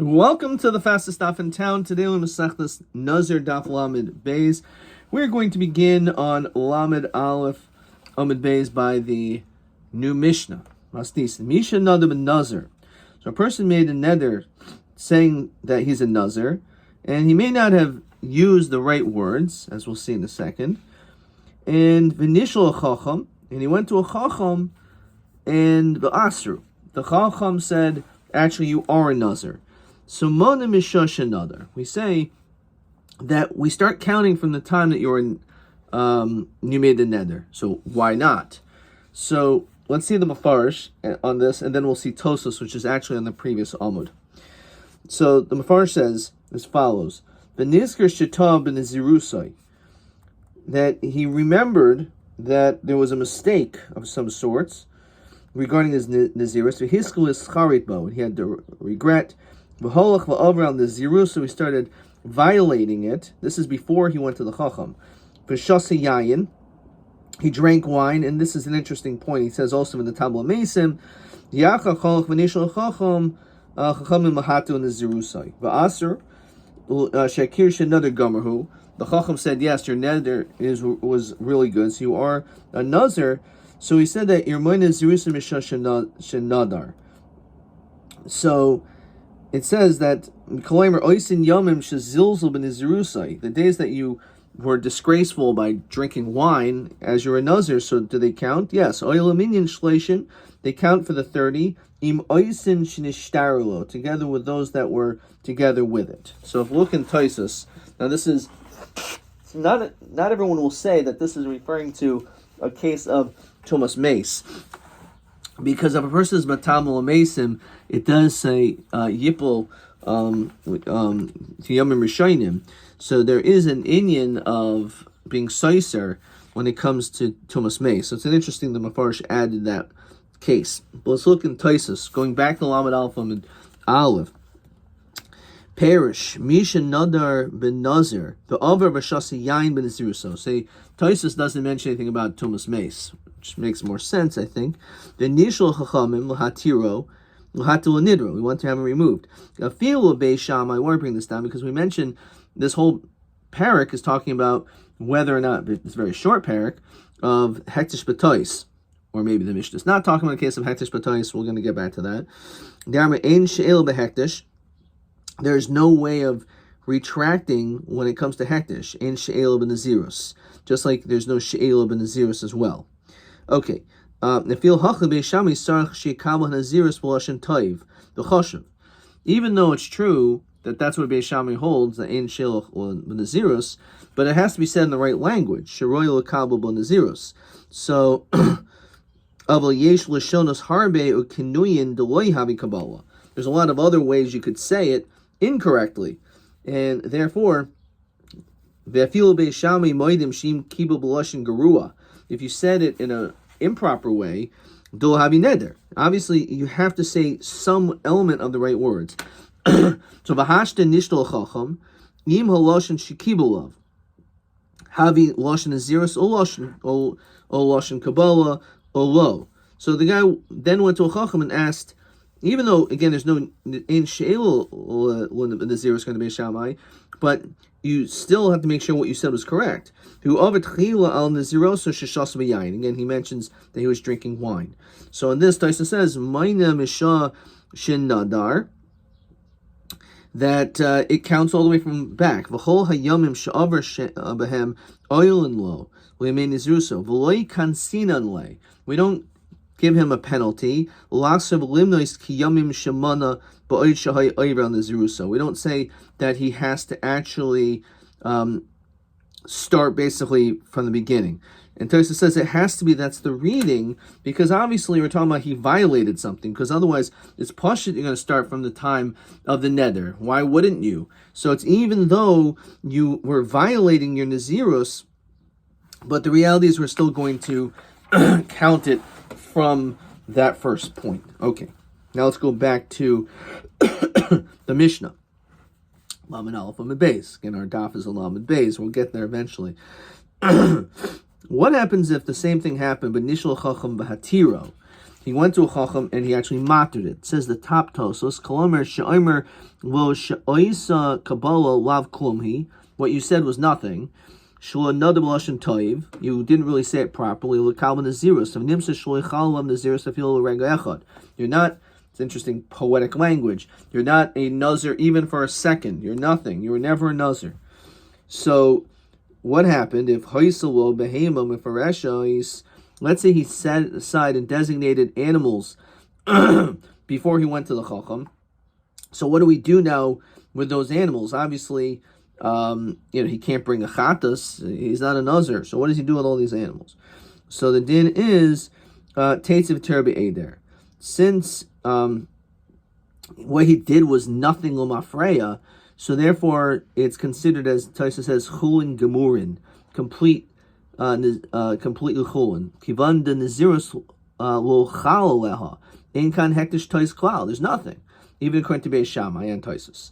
Welcome to the fastest daf in town. Today we're Masechtas Nazir daf Lamed Beis. We're going to begin on Lamed Aleph Amid Beis by the new Mishnah. Mastis Misha Nadab Nazir. So a person made a neder saying that he's a Nazir, and he may not have used the right words, as we'll see in a second. And Vinishal Chacham, and he went to a Chacham, and the Asru. The Chacham said, actually, you are a Nazir. So Mona Mishash another. We say that we start counting from the time that you made the neder. So why not? So let's see the Mefarish on this, and then we'll see Tosos, which is actually on the previous Amud. So the Mefarish says as follows: V'nizker shetav b'nezirusai, that he remembered that there was a mistake of some sorts regarding his Nazirus. V'hisku is charitbo, and he had to regret. V'holach v'avra Nazirus, so he started violating it. This is before he went to the Chacham. V'shasa yayin, he drank wine, and this is an interesting point. He says also in the Tabla Mesim, Yacha cholach v'nishal Chacham Chachamim mahatu Nazirusai. V'aser shakir sheneder gamerhu. The Chacham said, yes, your neder was really good, so you are a Nazir. So he said that your Nazirus misha shenadar. So it says that the days that you were disgraceful by drinking wine as you're a Nazir, so do they count? Yes. They count for the 30, together with those that were together with it. So if we look in Taisus, now this is not everyone will say that this is referring to a case of Tumas Mace. Because if a person is matam l'meisim, it does say yipol to yomim rishonim. So there is an inyan of being soiser when it comes to tumas meis. So it's an interesting that Mefarish added that case. But let's look in Taisus, going back to Lamed Aleph and Aleph. Perish Misha Nadar ben Nazir the Over Bashasi Yain ben Naziruso. Say Taisus doesn't mention anything about tumas meis, which makes more sense, I think. The Nishal Chachamim L'hatiro L'hatil Nidro. We want to have it removed. A feel of Beis Shammai. I want to bring this down because we mentioned this whole parak is talking about whether or not it's a very short parak of hektish b'tois, or maybe the Mishnah is not talking about a case of hektish b'tois. We're going to get back to that. Derma ein she'el b'hektish. There's no way of retracting when it comes to hektish. Ein she'el b'nazirus. Just like there's no she'el b'nazirus as well. Okay. Even though it's true that that's what Beis Shammai holds, that ain't she'el b'nazirus, but it has to be said in the right language. Sheroy l'kabel b'nazirus. So, there's a lot of other ways you could say it incorrectly, and therefore, if you said it in an improper way, obviously you have to say some element of the right words. So v'hashta nishtal chacham im haloshen shekibulav havi loshen azirus o loshen kabbalah o lo. So the guy then went to a chacham and asked, even though again there's no in she'el nazir is going to be Shammai, but you still have to make sure what you said was correct. Again, he mentions that he was drinking wine. So in this, Taisa says, Maina Misha Shin Nadar, that it counts all the way from back. V'chol hayamim she'aver behem oilin lo le'mein nizruso v'loi kansinan le. We don't give him a penalty. Lasav limnois kiyamim shemana ba'oid shahay oiver nizruso. We don't say that he has to actually start basically from the beginning. And Tosa says it has to be, that's the reading, because obviously we're talking about he violated something, because otherwise it's pashut you're going to start from the time of the neder. Why wouldn't you? So it's even though you were violating your nazirus, but the reality is we're still going to count it from that first point. Okay, now let's go back to the Mishnah. Lamed Aleph Amid Beis. Again, our daf is a Lamed Beis. We'll get there eventually. What happens if the same thing happened, but Nishal Chacham B'hatiro? He went to a chacham and he actually matered it. It says the top Tosos, Kolomer she'omer lo she'oisa kabbalah lav klumhi. What you said was nothing. Shlo another b'lashon toiv. You didn't really say it properly. L'kalba nazirus. Nimsa shlo yichal lav nazirus afil l'rega echad. You're not. It's interesting poetic language. You're not a nazir even for a second. You're nothing. You were never a nazir. So, what happened if hoisalo behema mefareshais? Let's say he set aside and designated animals before he went to the chacham. So what do we do now with those animals? Obviously, he can't bring a chatas. He's not a nazir. So what does he do with all these animals? So the din is teitziv terbe eder. Since what he did was nothing l'mafreya, so therefore it's considered, as Taisa says, chulin gemurin, completely chulin. Kivan de nazirus lo chal aleha. Ein kan hektish tois klal. There's nothing, even according to Beis Shammai and Toisus.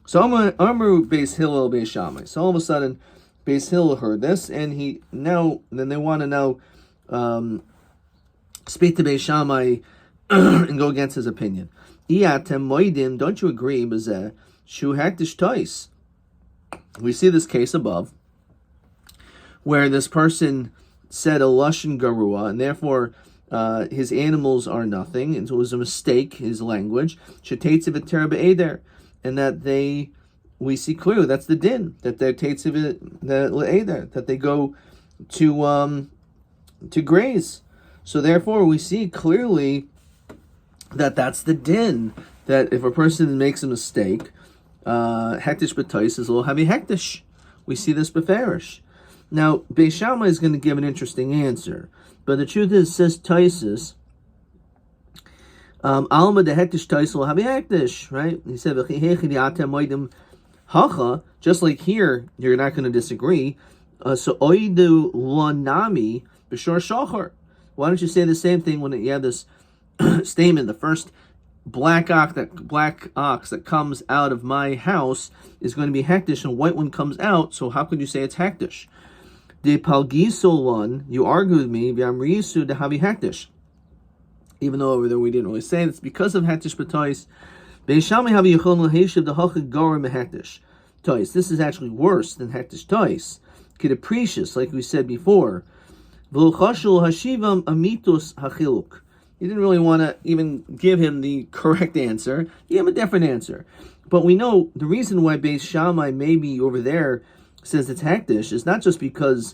So Amru Beis Hillel Beis Shammai. So all of a sudden, Beis Hillel heard this, and then they want to now speak to Beis Shammai and go against his opinion. Iatem moidim, don't you agree, Bezeh? Shu hektish tois. We see this case above, where this person said a lashon garua, and therefore his animals are nothing, and so it was a mistake, his language. Sheteitziv terbe eder, and that we see clearly that's the din, that they're teitziv eder, that they go to graze. So therefore, we see clearly that that's the din, that if a person makes a mistake, hektish b'tois is a little heavy hektish. We see this beferish. Now, Beis Shammai is going to give an interesting answer, but the truth is, says Toisus, Alma de hektish tois will heavy hektish, right? He said, hacha, just like here, you're not going to disagree. So oidu lonami b'shor shachar. Why don't you say the same thing when you have this statement? The first black ox that comes out of my house is going to be hektish, and a white one comes out. So how could you say it's hektish? De palgisolon, you argue with me. V'amrisu de havi hektish. Even though over there we didn't really say it, it's because of hektish b'tois. Beis Shammai havi yichon l'heshiv de hachid gorim hektish tois. This is actually worse than hektish tois. Kidaprecious, like we said before. V'lochashul hashivam amitus hachiluk. He didn't really want to even give him the correct answer. He gave him a different answer. But we know the reason why Beis Shammai maybe over there says it's hektish is not just because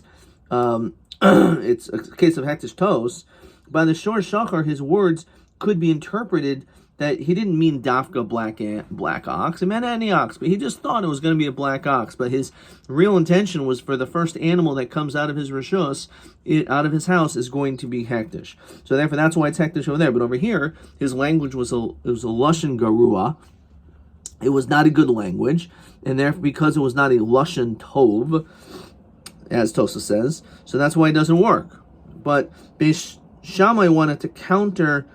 it's a case of hektish tos. By the shor shachar, his words could be interpreted that he didn't mean dafka black ox. He meant any ox, but he just thought it was going to be a black ox. But his real intention was for the first animal that comes out of his rishus, out of his house, is going to be hektish. So therefore, that's why it's hektish over there. But over here, his language was a lashon garua. It was not a good language, and therefore, because it was not a lashon tov, as Tosa says, so that's why it doesn't work. But Beis Shammai wanted to counter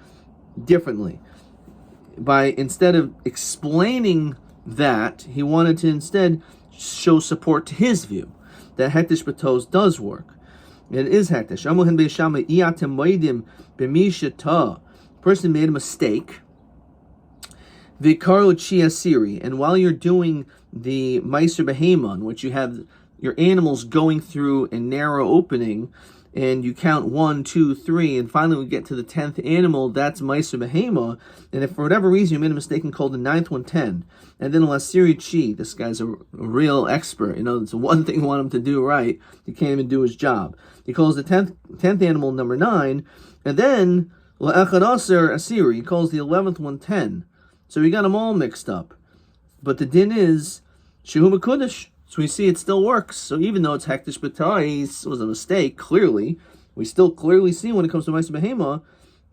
differently. By instead of explaining that, he wanted to instead show support to his view that hektish b'tos does work. It is hektish. Amuhin Beis Shammai iatem moedim b'mishata. Person made a mistake. V'karlo chiasiri, and while you're doing the meiser behema, in which you have your animals going through a narrow opening, and you count 1, 2, 3, and finally we get to the 10th animal, that's Meiser Behema, and if for whatever reason you made a mistake and called the 9th one 10, and then Lasiri Chi, this guy's a real expert, it's the one thing you want him to do right, he can't even do his job. He calls the 10th animal number 9, and then La'echad Aser Asiri, he calls the 11th one 10. So we got them all mixed up. But the din is, Shehu Mekudesh. So we see it still works. So even though it's hektish b'tais was a mistake, clearly, we still clearly see when it comes to Meiser Behema,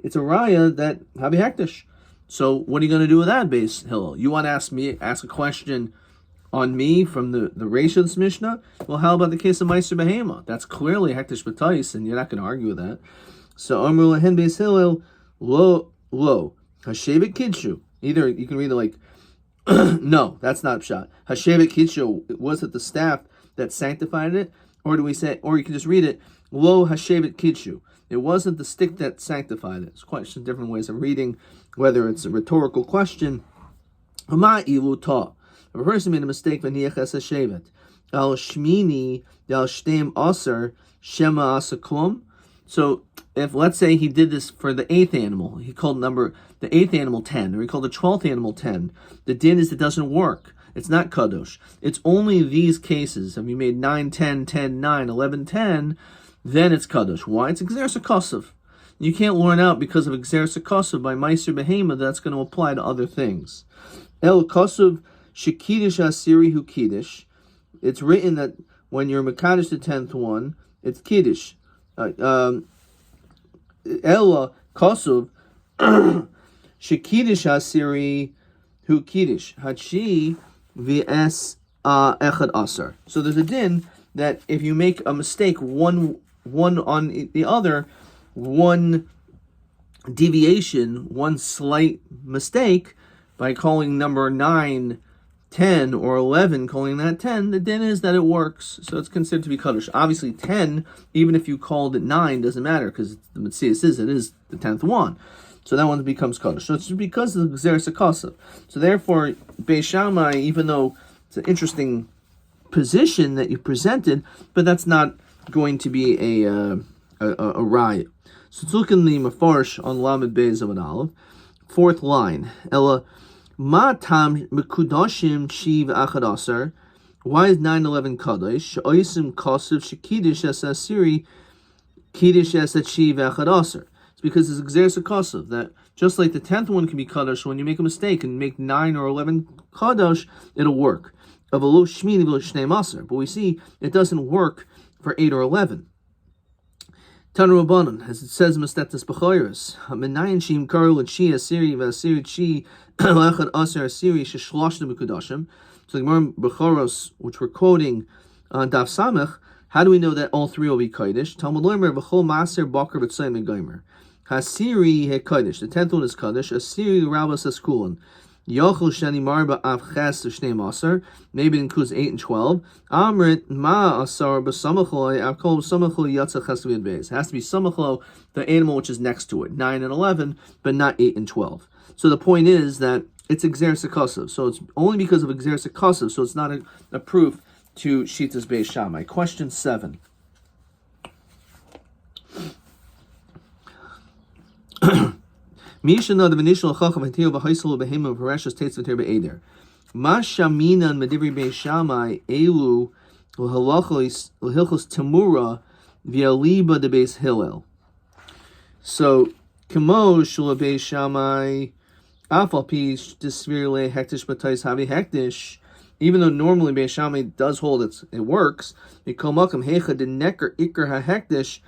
it's a raya that habi hektish. So what are you going to do with that, Beis Hillel? You want to ask a question on me from the Reish of this Mishnah? Well, how about the case of Meiser Behema? That's clearly hektish b'tais, and you're not going to argue with that. So Amru Lahen Beis Hillel lo hashevet kidshu. Either you can read it like, no, that's not pshat. Hashevet kidshu, was it the staff that sanctified it? Or do we say, or you can just read it, lo hashevet kidshu. It wasn't the stick that sanctified it. It's quite different ways of reading, whether it's a rhetorical question. If a person made a mistake, al shmini al shtem aser shema asaklum. So if, let's say, he did this for the 8th animal, he called the 8th animal 10, or he called the 12th animal 10, the din is it doesn't work. It's not kadosh. It's only these cases. If you made 9, 10, 10, 9, 11, 10, then it's kadosh. Why? It's exersa kosev. You can't learn out because of exersa kosev by meiser behema that's going to apply to other things. El kosev shekidish asiri hu kiddush. It's written that when you're mekadosh the 10th one, it's kiddush. Ella kosev shekidish asiri hu kiddush hachi vs echad asar. So there's a din that if you make a mistake, one on the other, one deviation, one slight mistake, by calling number 9, 10, or 11, calling that 10, the din is that it works. So it's considered to be kaddish. Obviously 10, even if you called it 9, doesn't matter, because the Metzias is the 10th one. So that one becomes kaddish. So it's because of the Gzeres HaKosev. So therefore, Beis Shammai, even though it's an interesting position that you presented, but that's not going to be a riot. So let's look in the Mefarsh on Lamed Beis Amud Aleph, 4th line. Ella ma tam mekudashim shiv achad asar. Why is 9-11 kadosh? She'oisim kosev shekidish es asiri kiddush es shiv achad asar. It's because it's exersa kosev that just like the 10th one can be kadosh, when you make a mistake and make 9 or 11 kadosh, it'll work. Of a lo shmini v'lo shnei maser, but we see it doesn't work for 8 or 11. Tanu Rabbanan, as it says in Mastetas B'chayros, Menayin shim karu l'chi asiri v'asiri chi l'echad aser asiri sheshloshna b'kudashim. So the Gemara B'chayros, which we're quoting on Daf Samech, how do we know that all 3 will be Kaddish? Talmud Lomer v'chol maser bakar v'tzayim v'gaymer. Hasiri he Kaddish. The 10th one is Kaddish. Asiri rabas eskulon. Yochel sheni marba avches l'shnei maser. Maybe it includes 8 and 12. Amrit ma asar b'samachloi avkol b'samachloi yatzah ches v'yad beis. It has to be samachlo, the animal which is next to it, 9 and 11, but not 8 and 12. So the point is that it's exersa kosev. So it's only because of exersa kosev. So it's not a proof to Shitas Beis Shammai. Question 7. Mishnah the initial chacham hatiu b'haisel behema v'harashas teitz v'ter be'eder. Ma shaminan medivri Beis Shammai elu l'halachos tamura v'aliba de Beis Hillel. So kamo shula Beis Shammai afal pi disvir le hektish b'tais havi hektish. Even though normally Beis Shammai does hold it works, mikol makam hecha de necker ikar ha-hektish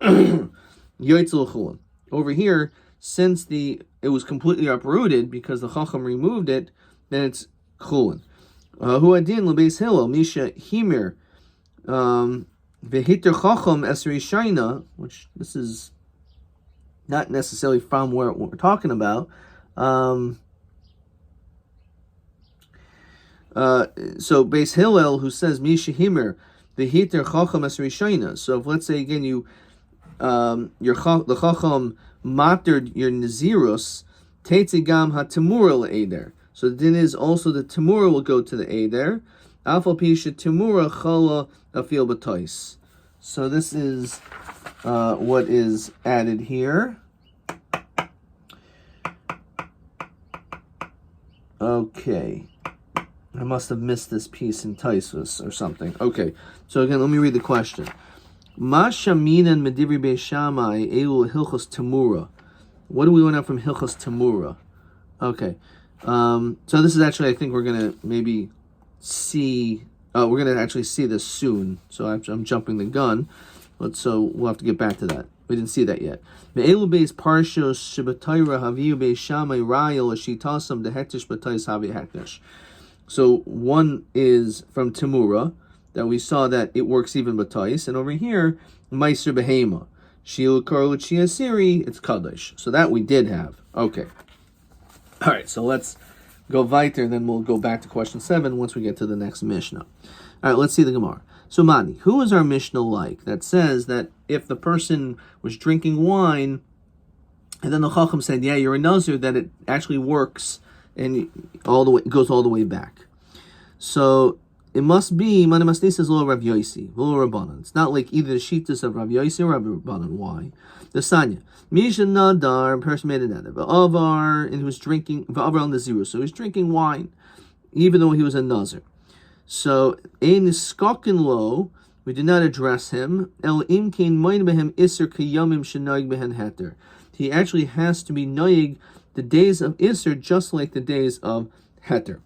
yoytzel chulin. Over here, since it was completely uprooted because the Chacham removed it, then it's chulin. Hu adin lebeis Hillel misha himir vehiter Chacham esrei shaina, which this is not necessarily from what we're talking about. So Beis Hillel, who says misha himir vehiter Chacham esrei shaina. So if let's say again the Chacham mattered your Nazirus, Tetzigam ha-Tamura le-Eder. So the din is also the Tamura will go to the Eder. Alpha Pisha Tamura Chala Afil B'Tois. So this is what is added here. Okay. I must have missed this piece in Taisus or something. Okay. So again, let me read the question. Ma shaminan medivri Beis Shammai elu hilchos tamura. What do we learn out from hilchos tamura? Okay, so this is actually, I think we're gonna maybe see. We're gonna actually see this soon. So I'm jumping the gun, so we'll have to get back to that. We didn't see that yet. Me'elu beis parshos shebatayra haviu Beis Shammai rayel ashitasam dehektish batayis havi hektish. So one is from tamura, that we saw that it works even b'tais, and over here, meiser behema, shiel karlu chiasiri, it's kaddish. So that we did have. Okay. All right. So let's go weiter, and then we'll go back to question 7 once we get to the next Mishnah. All right. Let's see the Gemara. So Mani, who is our Mishnah like that says that if the person was drinking wine, and then the Chacham said, yeah, you're a Nazir, that it actually works and it goes all the way back. So it must be Mani Masnis is Lo Rav Yosi, Lo Rabbanan. It's not like either the Shitas of Rav Yosi or Rav Rabbanan. Why? The Sanya. Misha Nadar, a person made a Nadar. V'avar, and he was drinking, V'avar al Naziru, so he was drinking wine, even though he was a Nazir. So, Ein Niskokin Lo, we did not address him. El Imkein Moin Behem Isser Kiyomim Shenoig Behen Heter. He actually has to be noig the days of Isser just like the days of Heter.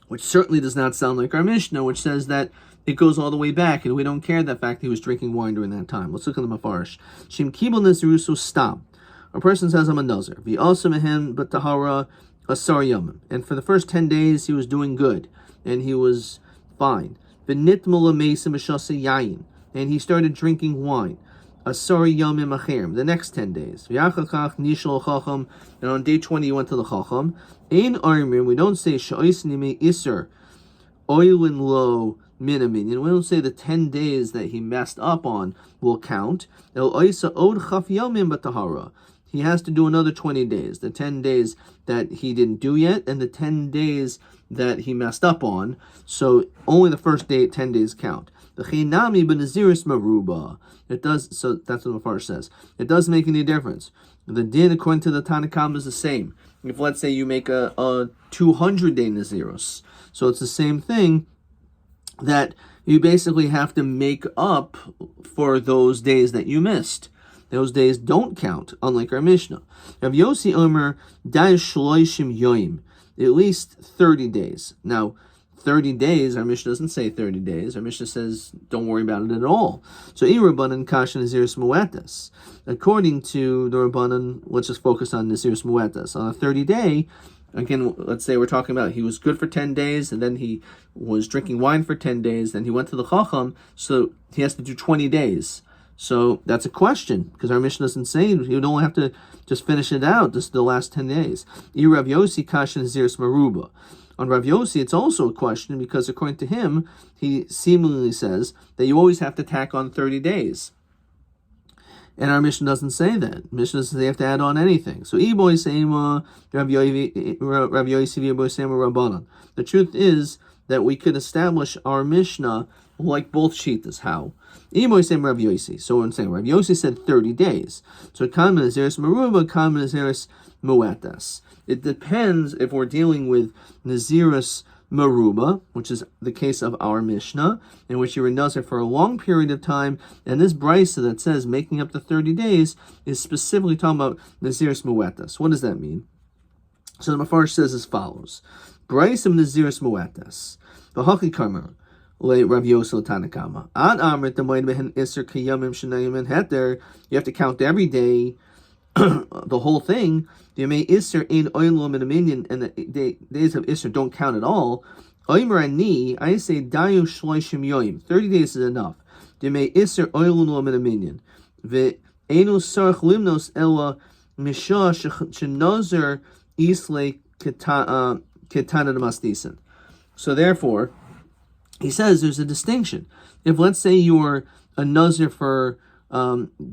Which certainly does not sound like our Mishnah, which says that it goes all the way back, and we don't care the fact he was drinking wine during that time. Let's look at the Mafarish. Shim Kibel Nazirusu Stam. A person says, I'm a Nazir. V'asa mehem b'tahara asar yomim. And for the first 10 days, he was doing good, and he was fine. V'nitmul amesim b'shasa yayin. And he started drinking wine. Asar yomim acherim. The next 10 days. V'yachakach nishal chacham. And on day 20, he went to the chacham. Ein armim. We don't say sha'isni me iser. Oilin lo minaminion. We don't say the 10 days that he messed up on will count. El oisa od chaf yomim b'tahara. He has to do another 20 days. The 10 days that he didn't do yet, and the 10 days that he messed up on. So only the first 10 days count. The chinami b'naziris maruba. It does. So that's what the Mefarish says. It doesn't make any difference. The din according to the Tanakhama is the same. If let's say you make a 200-day Nazirus, so it's the same thing, that you basically have to make up for those days that you missed. Those days don't count, unlike our Mishnah. Rav Yosi Omer Dai Shloishim Yoim, at least 30 days. Now, 30 days, our Mishnah doesn't say 30 days. Our Mishnah says don't worry about it at all. So, Rabbanan Kasha Naziris Muetas. According to the Rabbanan, let's just focus on Naziris Muetas. On a 30-day, again, let's say we're talking about he was good for 10 days, and then he was drinking wine for 10 days, then he went to the Chacham, so he has to do 20 days. So that's a question, because our Mishnah doesn't say he would only have to just finish it out, just the last 10 days. Rav Yosi Kasha Naziris Maruba. On Rav Yosi, it's also a question, because according to him, he seemingly says that you always have to tack on 30 days. And our Mishnah doesn't say that. Mishnah says they have to add on anything. So, Rav Yosi Rabbanan. The truth is that we could establish our Mishnah like both Shitas. How? Rav Yosi. So I'm saying Rav Yosi said 30 days. So Kamen Naziris Maruba, Kamen Naziris Muetas. It depends if we're dealing with Naziris Maruba, which is the case of our Mishnah, in which you were Nazir for a long period of time, and this brisa that says making up the 30 days is specifically talking about Naziris Muetas. What does that mean? So the Mefarish says as follows: Brisa of Naziris Muetas, v'haki karma le Rav Yosel Tanakama. Ad amrit demoed behen iser kiyamim shenayim and heter. You have to count every day, the whole thing. The Yemei Isser in oilum and a minion, and the days of Isser don't count at all. Oimer ani, I say dayu shloishim yoim. 30 days is enough. The Yemei Isser oilum and a minion. Ve enu sarach limnos ela misha shenozer isle ketana demastisan. So therefore, he says there's a distinction. If let's say you're a Nazir for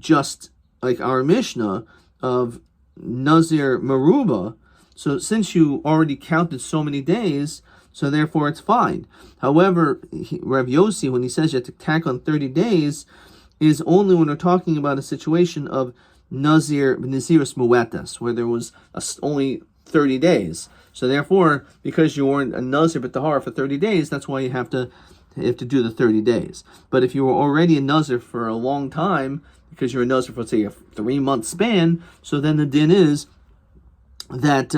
just like our Mishnah of Nazir Maruba, so since you already counted so many days, so therefore it's fine. However, Rav Yosi, when he says you have to tack on 30 days, is only when we're talking about a situation of Naziris Muetas, where there was only 30 days. So therefore, because you weren't a Nazir b'tahara for 30 days, that's why you have to do the 30 days. But if you were already a Nazir for a long time, because you're a Nazir for, say, a 3-month span, so then the din is that,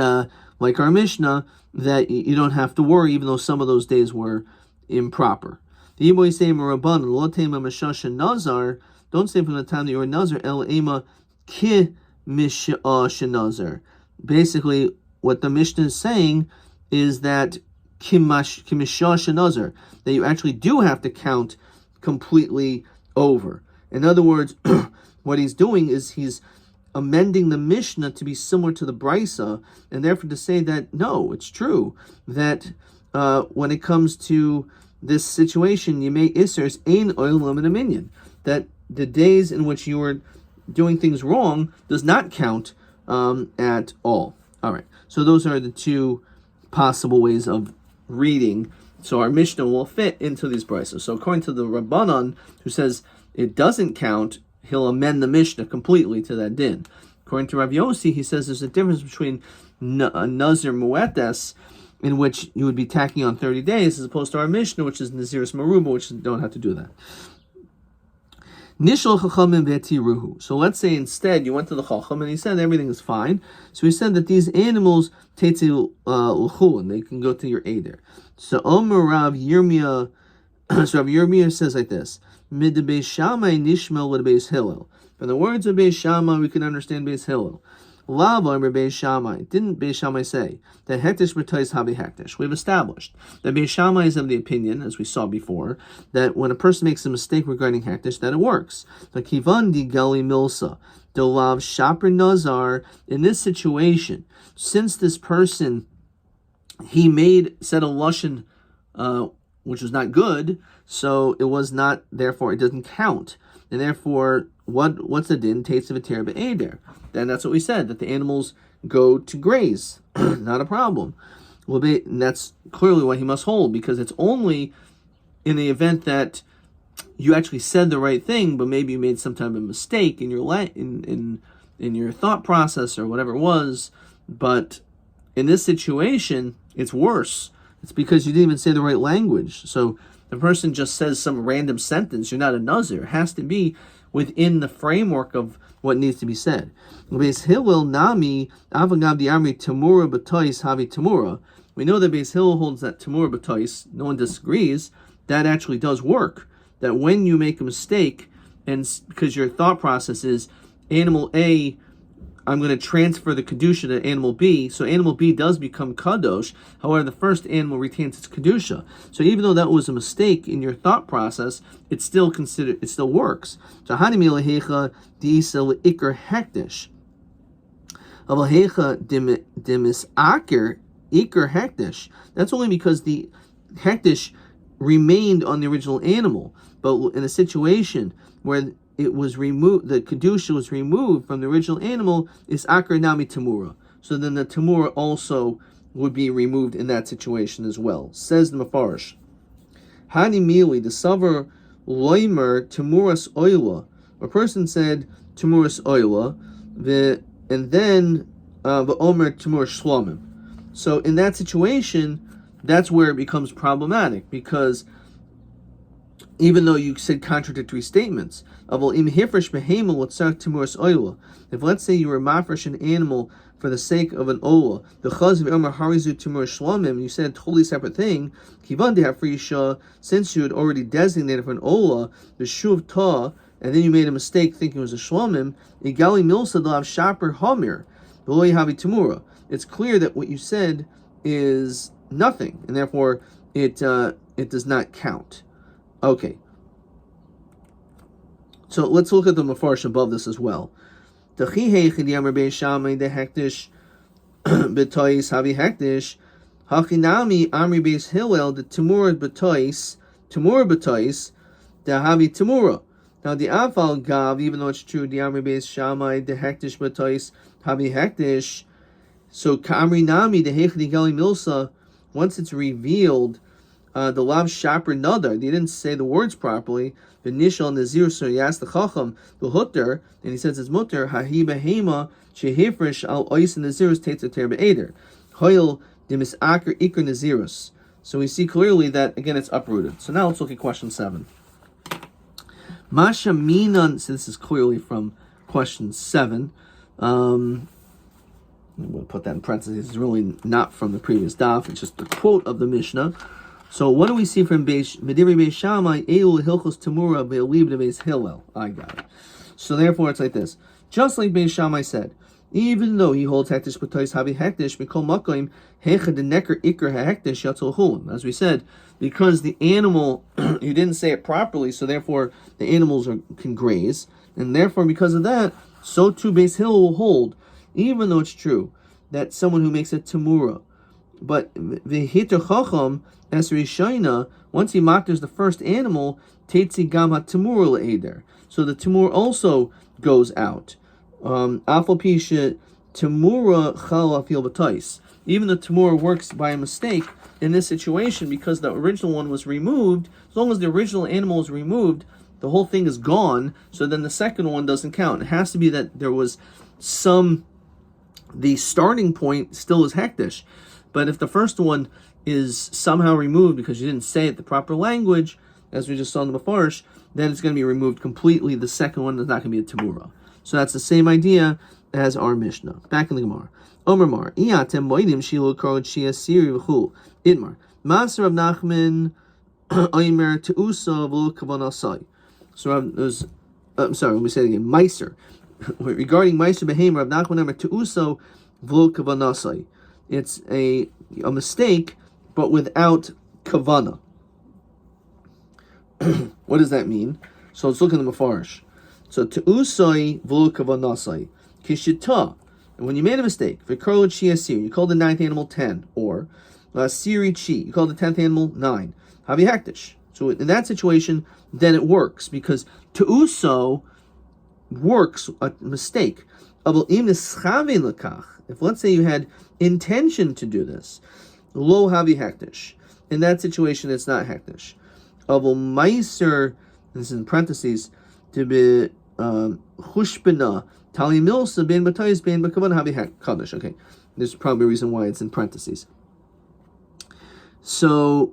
like our Mishnah, that you don't have to worry, even though some of those days were improper. The Iboy say Rabban, lo tema mashasha nazar. Don't say from the time that you're a Nazir, el ema ki mishnazar. Basically, what the Mishnah is saying is that kimishasha nazar, that you actually do have to count completely over. In other words, what he's doing is he's amending the Mishnah to be similar to the Brisa, and therefore to say that, no, it's true, that when it comes to this situation, Yemei Isers Ein Oil Limit a Minyan, that the days in which you were doing things wrong does not count at all. All right, so those are the two possible ways of reading. So our Mishnah will fit into these prices. So according to the Rabbanan, who says it doesn't count, he'll amend the Mishnah completely to that din. According to Rabbi Yossi, he says there's a difference between Nazir Muetes, in which you would be tacking on 30 days, as opposed to our Mishnah, which is Naziris Maruba, which you don't have to do that. Nishal Chachamim V'etiruhu. So let's say instead you went to the Chacham and he said everything is fine. So he said that these animals Tetzi L'chulin, they can go to your Eder. So Omer Rav Yirmiyah, so Rav Yirmiyah says like this: Mid the Beis Shammai Nishmel with Beis Hillel. From the words of Beis Shammai, we can understand Beis Hillel. Lava Omer Beis Shammai. Didn't Beis Shammai say that hektish b'tois habi hektish? We've established that Beis Shammai is of the opinion, as we saw before, that when a person makes a mistake regarding hektish, that it works. The kivan di gali milsa, the lav shaper nazar. In this situation, since this person said a lashon which was not good, so it was not. Therefore, it doesn't count, and therefore, what's the din? Taste of a ter be'eder. Then that's what we said, that the animals go to graze. Not a problem. Well, that's clearly what he must hold, because it's only in the event that you actually said the right thing, but maybe you made some type of mistake in your in your thought process or whatever it was. But in this situation, it's worse. It's because you didn't even say the right language. So the person just says some random sentence. You're not a Nazir. It has to be within the framework of what needs to be said. Beis Hillel nami avagav di'amri tamura b'tois havi tamura. We know that Beis Hillel holds that tamura b'tois. No one disagrees. That actually does work. That when you make a mistake, and because your thought process is animal A, I'm going to transfer the kedusha to animal B, so animal B does become kadosh. However, the first animal retains its kedusha. So even though that was a mistake in your thought process, it's still works. So hanimi lehecha diisel ikar hektish. Avalehecha dimis akir ikar hektish. That's only because the hektish remained on the original animal, but in a situation where it was removed, the kedusha was removed from the original animal, is akar nami tamura. So then the tamura also would be removed in that situation as well. Says the Mefarish, Hani mili the savar loimer tamuras oila. A person said tamuras oila, and then the omer tamuras shlomim. So in that situation, that's where it becomes problematic, because even though you said contradictory statements, if let's say you were mafresh an animal for the sake of an ola, the chaz of Omer harizu timur shlomim, you said a totally separate thing. Since you had already designated for an ola the shuv ta, and then you made a mistake thinking it was a shlomim, igali milsa delav shaper hamir v'lo havi timura. It's clear that what you said is nothing, and therefore it does not count. Okay. So let's look at the Mefarish above this as well. The Beis Shammai the hektish b'tois havi hektish hachinami amri Beis Hillel the timur b'tois the havi timura. Now the afal gav, even though it's true, the amri Beis Shammai the hektish b'tois havi hektish. So ka'amri nami the hechdi gali milsa. Once it's revealed, the lav shaper nadar, they didn't say the words properly. The nishal nazir, so he asked the chacham the hutter, and he says it's mutter hahi behema shehifresh al ois nazirus tetzater be'eder hoil demis akar ikar nazirus. So we see clearly that again it's uprooted. So now let's look at question 7. Masha minan. So this is clearly from question 7. I'm going to put that in parentheses. It's really not from the previous daf. It's just the quote of the Mishnah. So what do we see from Mediri Beis Shammai? Eul Hilchos Tamura Be'olib Beis Hillel. I got it. So therefore, it's like this. Just like Beis Shammai said, even though he holds hektish b'tois havi hektish mikol makoim hecha de neker ikar hektish yatzol chulim. As we said, because the animal you didn't say it properly, so therefore the animals can graze, and therefore because of that, so too Beis Hillel will hold, even though it's true that someone who makes a tamura But v'hiter chacham es rishayna, once he makters the first animal, tetzi gam ha-tamur le'eder. So the tamur also goes out. Afal pisha tamura chala fil b'tais. Even the tamur works by a mistake in this situation because the original one was removed. As long as the original animal is removed, the whole thing is gone. So then the second one doesn't count. It has to be that there was the starting point still is hektish. But if the first one is somehow removed because you didn't say it the proper language, as we just saw in the Mefarish, then it's going to be removed completely. The second one is not going to be a tamura. So that's the same idea as our Mishnah. Back in the Gemara. Omer Mar, Iatem moedim shilu korod shia siri v'chul. Idmar, Maser Rav Nachman Omer Teusa v'lu kavanasai. So let me say it again. Meiser. Regarding Meiser Behem, Rav Nachman Omer Teusa v'lu kavanasai. It's a mistake, but without kavana. What does that mean? So let's look at the Mefarish. So Teusai v'lu kavanasai. Kishita. And when you made a mistake, v'korod shi asir, you called the ninth animal 10, or siri chi, you called the 10th animal 9. Havi hektish. So in that situation, then it works, because teuso works a mistake. If let's say you had intention to do this, lo havi hektish. In that situation, it's not hektish. Avol meiser, this is in parentheses, to be chushbena tali milsa ben matayis ben b'kavan havi hektish. Okay, there's probably a reason why it's in parentheses. So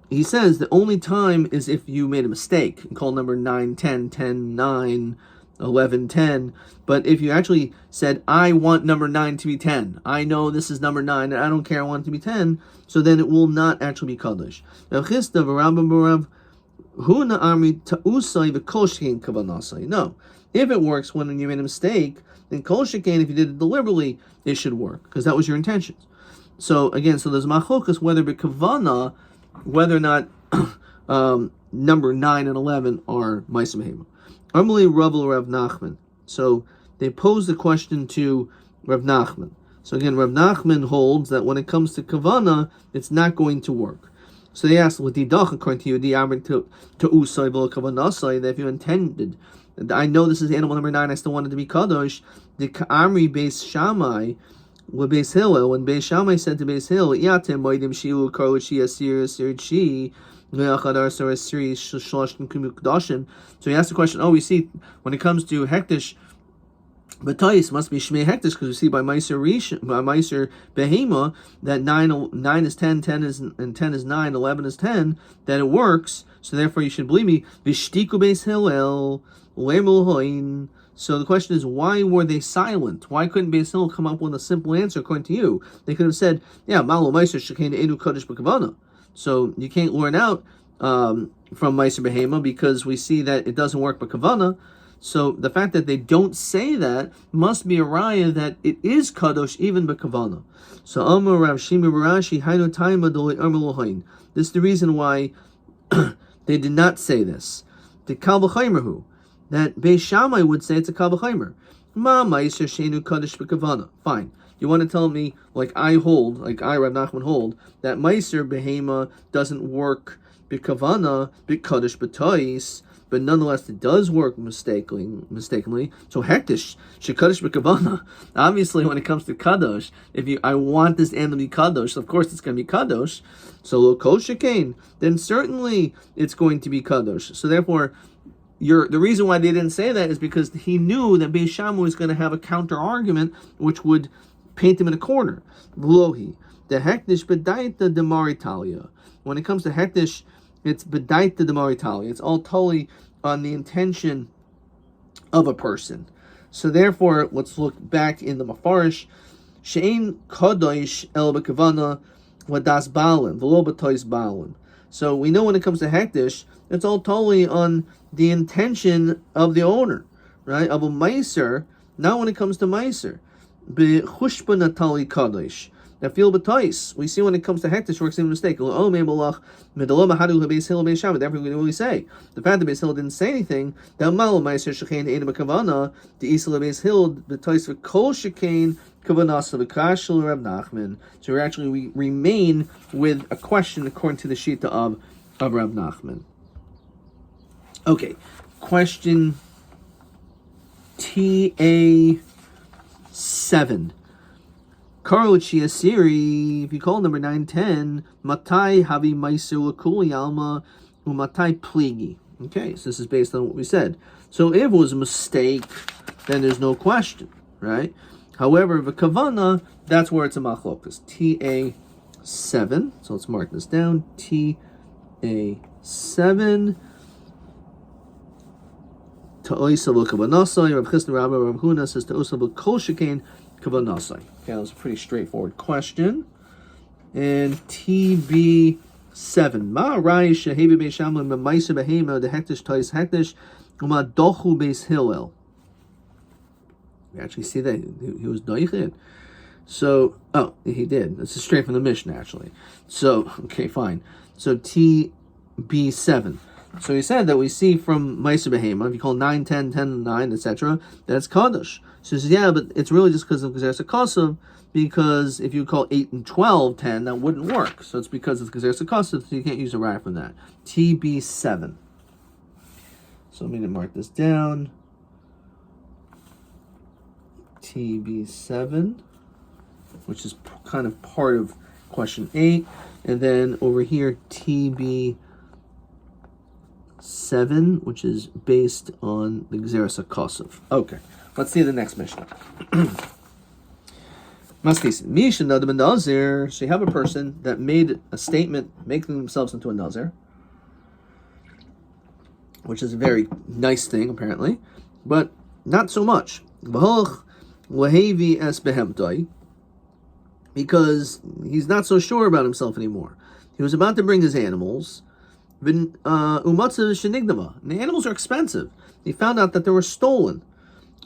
he says the only time is if you made a mistake and called number 9, 10, 10, 9, 11, 10. But if you actually said, I want number 9 to be 10, I know this is number 9, and I don't care, I want it to be 10, so then it will not actually be Kaddish. No, if it works when you made a mistake, then Kol Shekain, if you did it deliberately, it should work, because that was your intention. So again, there's machokas whether b'kavana, whether or not number 9 and 11 are Ma'aseh Behema. Normally, Rav Nachman. So they pose the question to Rav Nachman. So again, Rav Nachman holds that when it comes to kavana, it's not going to work. So they ask, according to you, that if you intended, I know this is animal number 9, I still want it to be kadosh. The Ka'amri Beis Shammai, with Beis Hillel, when Beis Shammai said to Beis Hillel, Yatem moedim shilu karo shi asir chi. So he asked the question, we see when it comes to hektish, Batais must be Shmei Hektish, because we see by Meiser Behema that 9 is 10, 10 is 9, 11 is 10, that it works. So therefore you should believe me. Vishtiku Beis Hillel le'mul hoin. So the question is, why were they silent? Why couldn't Beis Hillel come up with a simple answer according to you? They could have said, Malo Meiser Shekain Edu Kodesh B'Kavana. So you can't learn out from Meiser Behema because we see that it doesn't work B'Kavana. So the fact that they don't say that must be a raya that it is kadosh even b'kavana. So Amar Rav Shimi Barashi Hainu Taima Doli Amar Lohain. This is the reason why they did not say this. The Kal V'chaymerhu, that Beis Shammai would say it's a Kal V'chaymer. Ma Ma'aser Sheinu Kadosh b'kavana. Fine. You want to tell me, like I Rav Nachman hold, that Ma'aser Behema doesn't work b'kavana, b'kadosh b'tois, but nonetheless it does work mistakenly. So hektish shekadosh b'kavana. Obviously, when it comes to kadosh, I want this animal to be kadosh, of course it's going to be kadosh. So lo kol shekain, then certainly it's going to be kadosh. So therefore, the reason why they didn't say that is because he knew that Beis Shammai was going to have a counter argument, which would paint him in a corner. V'lohi the hektish b'daita demaritalia. When it comes to hektish, it's bedaita demaritalia. It's all totally on the intention of a person. So therefore, let's look back in the Mefarish. She'ein kadosh el b'kavana v'das ba'alim v'lo b'tois ba'alim. So we know when it comes to hektish, it's all totally on the intention of the owner, right? Of a meiser, not when it comes to meiser. B'chushba natali kadosh. that feel b'tois. We see when it comes to hektish works in mistake. Oh, me'malach medaloma hadu lebeis hill beis shabbos. Therefore, we can only say the fact that beis hill didn't say anything. That malo meiser shechein ein b'kavana the isla beis hill b'tois for kol shechein kavanasa v'kashel Reb Nachman. So we remain with a question according to the shita of Reb Nachman. Okay, question TA7. Karochi Asiri, if you call number 910, Matai Havi Maisu Lakuli Alma Umatai Pligi. Okay, so this is based on what we said. So if it was a mistake, then there's no question, right? However, the kavana, that's where it's a machlokas. TA7. So let's mark this down. TA7. Ta'oisabul kavanasai. Rav Chisna Rabbi Rav Huna says ta'oisabul kol shekain kavanasai. Okay, that was a pretty straightforward question. And TB7. Ma rai shehebi beis shamlim b'maisa behema the hektish tais hektish uma dochu beis hillel. We actually see that he was doichin. So, he did. This is straight from the Mishnah, actually. So, okay, fine. So TB7. So he said that we see from Ma'aser Behema, if you call 9, 10, 10, 9, etc., that's Kaddish. So he says, yeah, but it's really just because there's a Kosev, because if you call 8 and 12, 10, that wouldn't work. So it's because there's a Kosev, so you can't use a rag from that. TB7. So let me mark this down. TB7, which is kind of part of question 8. And then over here, TB7, which is based on the Gzeras HaKosev. Okay, let's see the next Mishnah. Nazir. So you have a person that made a statement making themselves into a Nazir, which is a very nice thing, apparently, but not so much. Because he's not so sure about himself anymore. He was about to bring his animals. And the animals are expensive. He found out that they were stolen.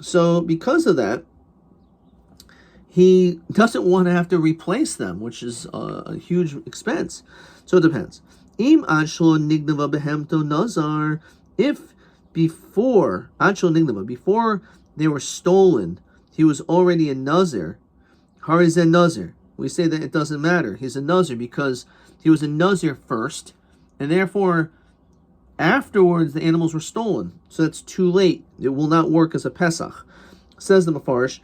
So because of that, he doesn't want to have to replace them, which is a huge expense. So it depends. If before they were stolen, he was already a Nazir, Harizen Nazir. We say that it doesn't matter. He's a Nazir because he was a Nazir first, and therefore, afterwards, the animals were stolen. So that's too late. It will not work as a Pesach. Says the Mefarish,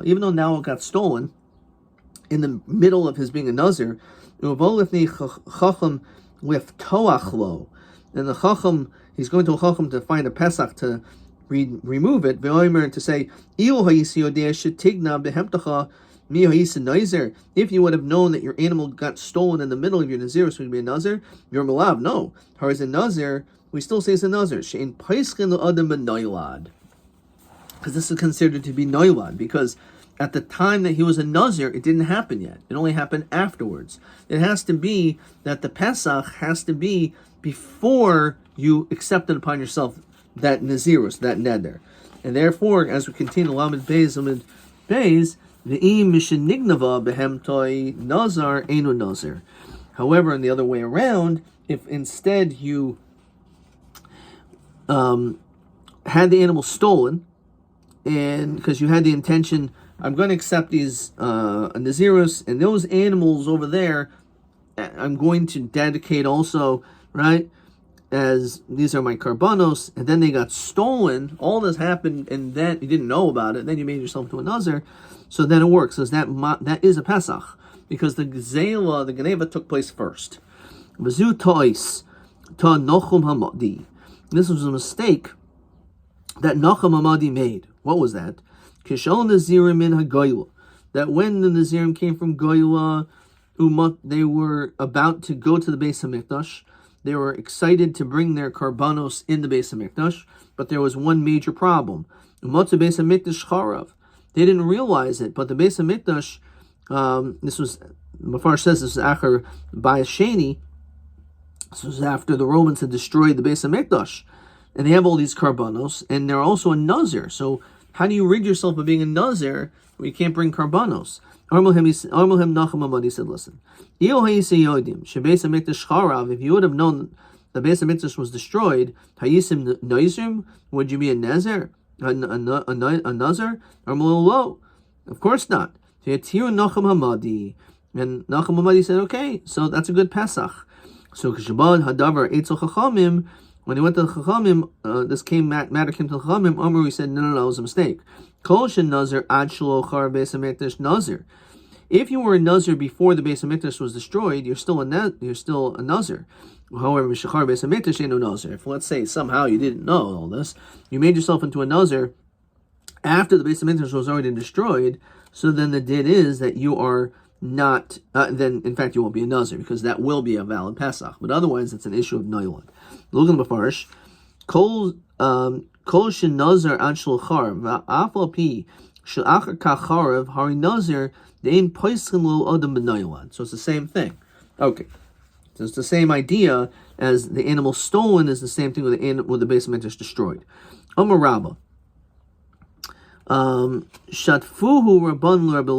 even though now it got stolen, in the middle of his being a Nazir, and the Chacham, he's going to a Chacham to find a Pesach to remove it, to say, if you would have known that your animal got stolen in the middle of your Nazir, so you'd be a Nazir, you're Malav. No. As a Nazir, we still say it's a Nazir. Because this is considered to be Noilad, because at the time that he was a Nazir, it didn't happen yet. It only happened afterwards. It has to be that the Pesach has to be before you accepted upon yourself that Nazirus, that Neder. And therefore, as we continue, Lamed Beis, Ve'im Mishenignava Behemtoi Nazar Einu Nazir. However, in the other way around, if instead you had the animal stolen, and because you had the intention, I'm going to accept these Nazirus, and those animals over there, I'm going to dedicate also, right? As these are my karbanos, and then they got stolen. All this happened, and then you didn't know about it. Then you made yourself into a Nazir, so then it works. So that is a Pesach, because the Gzela, the Geneva, took place first. This was a mistake that Nachum Hamadi made. What was that? That when the Nazirim came from Goyla, they were about to go to the Beis HaMikdash. They were excited to bring their karbanos in the Beis HaMikdash, but there was one major problem. Beis HaMikdash charav. They didn't realize it, but the Beis HaMikdash, this was, Mefar says this was Acher Bayis Sheni. This was after the Romans had destroyed the Beis HaMikdash. And they have all these karbanos, and they're also a Nazir. So how do you rid yourself of being a Nazir when you can't bring karbanos? Armohem Nachum Amadi said, listen, if you would have known the Beis HaMikdash was destroyed, Hayisim Nazir, would you be a Nazir? A Nazir? Low. Of course not. Nachum Hamadi. And Nachum Hamadi said, okay, so that's a good Pesach. So Shabbat Hadavar Eitzel Chachamim, when he went to the Chachamim, matter came to the Chachamim, Amr, he said, no, it was a mistake. Kol Shen Nazir Ad Shelo Char Beis HaMikdash Nazir. If you were a Nazir before the Beis HaMikdash was destroyed, you're still a Nazir. However, Shachar Beis HaMikdash ain't no Nazir. If, let's say, somehow you didn't know all this, you made yourself into a Nazir after the Beis HaMikdash was already destroyed, so then the din is that you are not, then in fact you won't be a Nazir, because that will be a valid Pesach. But otherwise, it's an issue of Noilad. Look in the Mefarish. Kol Shen Nazir Ad Shel Charav, Afal Pi, Shel Achar Kacharav, Hari Nazir, Dein Poischin Lo Adam B'Noilad. So it's the same thing. Okay. So it's the same idea as the animal stolen is the same thing with the Beis HaMikdash destroyed. Amar Rabba. Shatfuhu Rabban Rabbi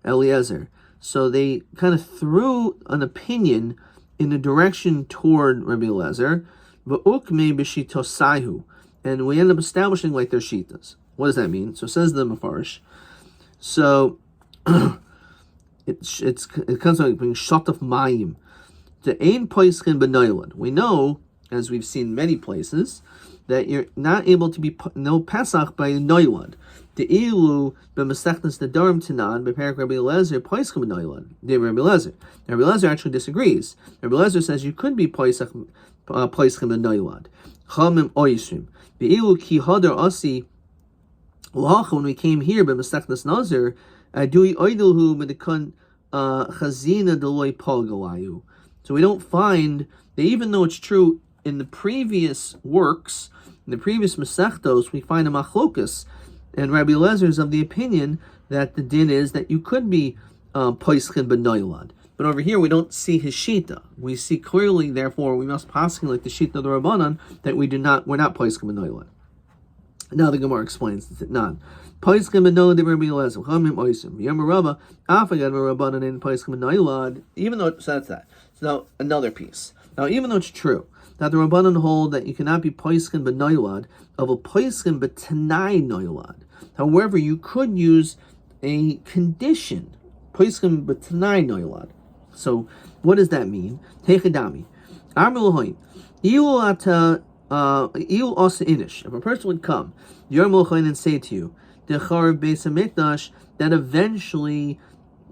Eliezer. So they kind of threw an opinion in the direction toward Rabbi Eliezer. V'ukme b'shitosaihu. And we end up establishing like their shitas. What does that mean? So it says the Mefarish. So it comes like being shot of mayim. The ein poischin b'noilad. We know, as we've seen many places, that you're not able to be no Pesach by noilad. The ilu b'masechtas nedarim tanan b'perak Rabbi Eliezer poischin b'noilad. The Rabbi Eliezer. Rabbi Eliezer actually disagrees. Rabbi Eliezer says you could be poischin b'noilad. Chamim oishim. The ilu ki hadar asi. When we came here b'masechtas Nazir, adui oidulhu medikun chazina deloy palgalayu. So we don't find that, even though it's true in the previous works, in the previous Masechtos, we find a machlokas, and Rabbi Eliezer is of the opinion that the din is that you could be poischin b'noilad. But over here we don't see his shita. We see clearly, therefore, we must pass like the shita of the Rabbanan that we're not poischin b'noilad. Now the Gemara explains that none. Poischin b'noilad Rabbi Eliezer chamim oisim yom Rabba afagad Rabbanan in poischin b'noilad. Even though it says that. So now another piece. Now, even though it's true that the Rabbanan hold that you cannot be poischin b'noilad of a poischin b'tanai noilad, however, you could use a condition poischin b'tanai noilad. So, what does that mean? Techadami, Amr Lohain, ilu ata ilu asa inish. If a person would come, Yom Lohain, and say to you, Dechar Beis HaMikdash, that eventually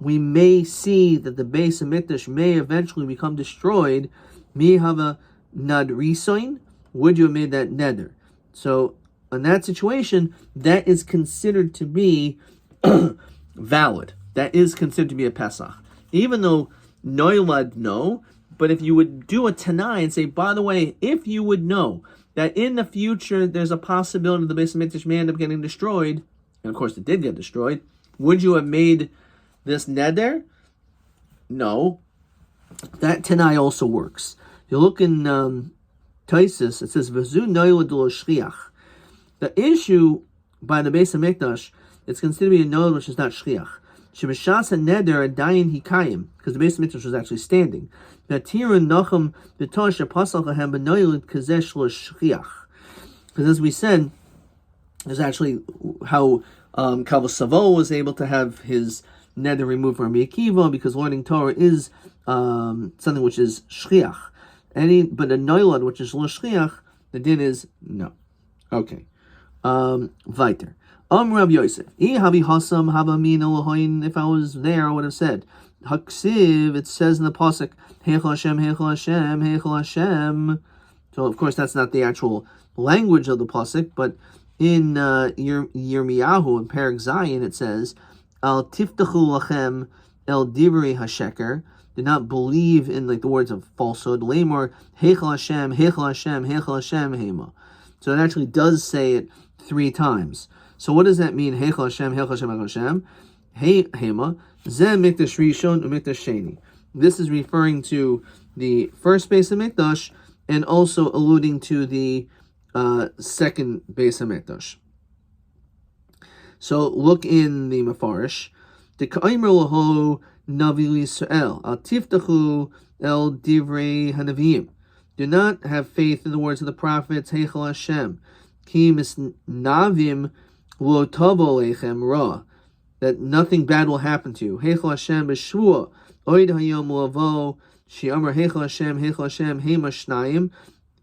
we may see that the Beis HaMikdash may eventually become destroyed. Mi have a nadrisoin. Would you have made that neder? So in that situation, that is considered to be valid. That is considered to be a Pesach. Even though noilad no, but if you would do a tanai and say, by the way, if you would know that in the future there's a possibility the Beis HaMikdash may end up getting destroyed, and of course it did get destroyed, would you have made this neder? No. That tanai also works. If you look in Taisus, it says V'zu noilad lo shliach. The issue by the Beis HaMikdash, it's considered to be a noilad which is not shliach. Shemeshas neder adayin hikayim, because the Beis HaMikdash was actually standing. V'tirun nacham v'tosh apasal lahem b'noilad kazesh lo shliach. Because as we said, there's actually how Kalva Savo was able to have his neder removed from Rabbi Akiva, because learning Torah is something which is shliach. But a noilad which is lo shliach, the din is no. Okay. Weiter. Rav Yosef. If I was there, I would have said, Haksiv, it says in the pasuk, Heichel Hashem, Heichel Hashem, Heichel Hashem. So of course that's not the actual language of the pasuk, but in Yirmiyahu in Perek Zayin it says, Al tiftachu lachem el divrei hasheker. Do not believe in like the words of falsehood. Lamor Heichel Hashem, Heichel Hashem, Heichel Hashem, Hema. So it actually does say it 3 times. So what does that mean? Heichel Hashem, Heichel Hashem, Heichel Hashem, Hema. Zeh mikdash rishon u'mikdash sheni. This is referring to the first Beis HaMikdash and also alluding to the second Beis HaMikdash. So look in the Mefarish. The Ka'imr Laho Navi Yisrael Al Tiftachu El Divrei Hanavim. Do not have faith in the words of the prophets. Heichal Hashem Ki Misnavim Lo Tavo Lechem Ra. That nothing bad will happen to you. Heichal Hashem B'Shvua Oid Hayom Lavo She'amar Heichal Hashem Hema Shnayim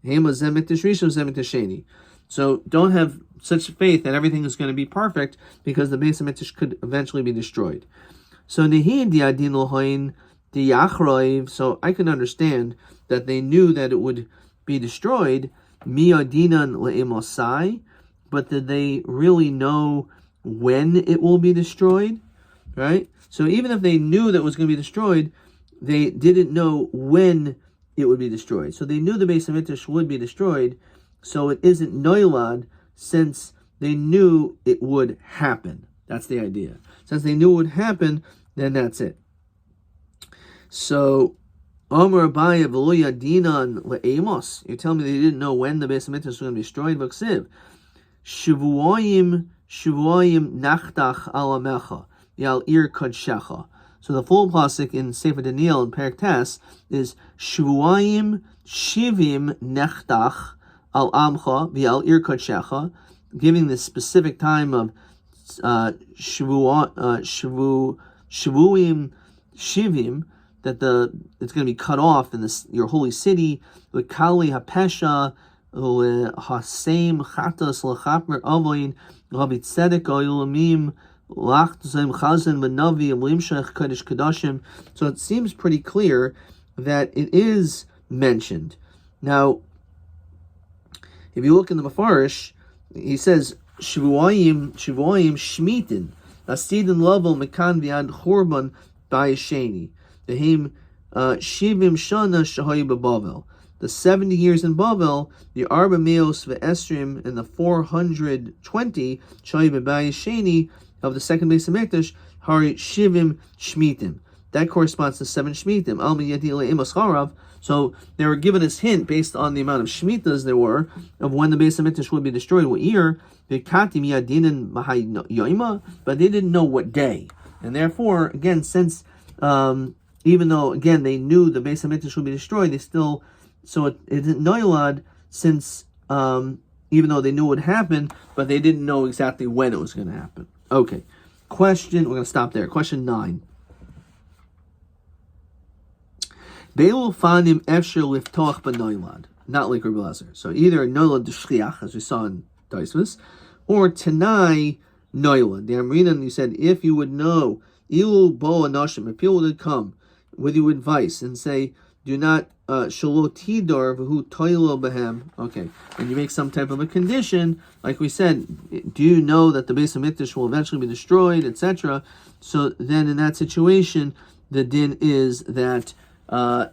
Hema Zemitish Rishon Zemitish Sheni. So don't have such faith that everything is going to be perfect, because the Beis HaMikdash could eventually be destroyed. So Nehi Diadin Lohain Diachroiv. So I can understand that they knew that it would be destroyed. Miadinan Le'emosai. But did they really know when it will be destroyed? Right? So even if they knew that it was going to be destroyed, they didn't know when it would be destroyed. So they knew the Beis HaMikdash would be destroyed, so it isn't noilad, since they knew it would happen. That's the idea. Since they knew it would happen, then that's it. So, Amar Abaya v'lo yadinan le'emos. You tell me they didn't know when the Beis HaMikdash was going to be destroyed. V'ksiv Shavuayim nachtach al amecha yal ir kodshecha. So the full pasuk in Sefer Daniel in Perek Tes is Shavuayim shivim nachtach al amcha v'al ir kodshecha, giving the specific time of shavuim shivim, that it's going to be cut off in your holy city. L'kali hapesha l'hasem chatas l'chaper avoin l'havi tzedek oilamim l'achtzem chazen v'navi l'imshach kodesh kadashim. So it seems pretty clear that it is mentioned. Now, if you look in the Mefarish, he says Shavuayim shmitin asidin level mekan v'ad churban b'ayisheni v'him shivim shana shahay b'Bavel. The 70 years in Bavel, the Arba Meos v'Esrim, and the 420 shahay b'ayisheni of the second Beis HaMikdash, hari shivim shmitim. That corresponds to 7 shmitim. Al miyadi le'emos charav. So they were given this hint based on the amount of shmitas there were of when the Beis HaMikdash would be destroyed, what year. But they didn't know what day. And therefore, again, since even though, again, they knew the Beis HaMikdash would be destroyed, they still, so it isn't noilad, since even though they knew it would happen, but they didn't know exactly when it was going to happen. Okay, we're going to stop there. Question 9. Be'ul fanim efshir liftoch b'noilad, not like Rabbi Lazar. So either noilad d'shchiach, as we saw in Taisvus, or tanai noilad. The Amrinan, you said, if you would know, ilu bo anashim, if people would come with you advice and say, do not shalot tidor v'hu toilo behem. Okay, and you make some type of a condition, like we said, do you know that the Beis HaMikdash will eventually be destroyed, etc. So then in that situation, the din is that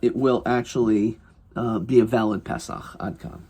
it will actually be a valid Pesach. Ad kan.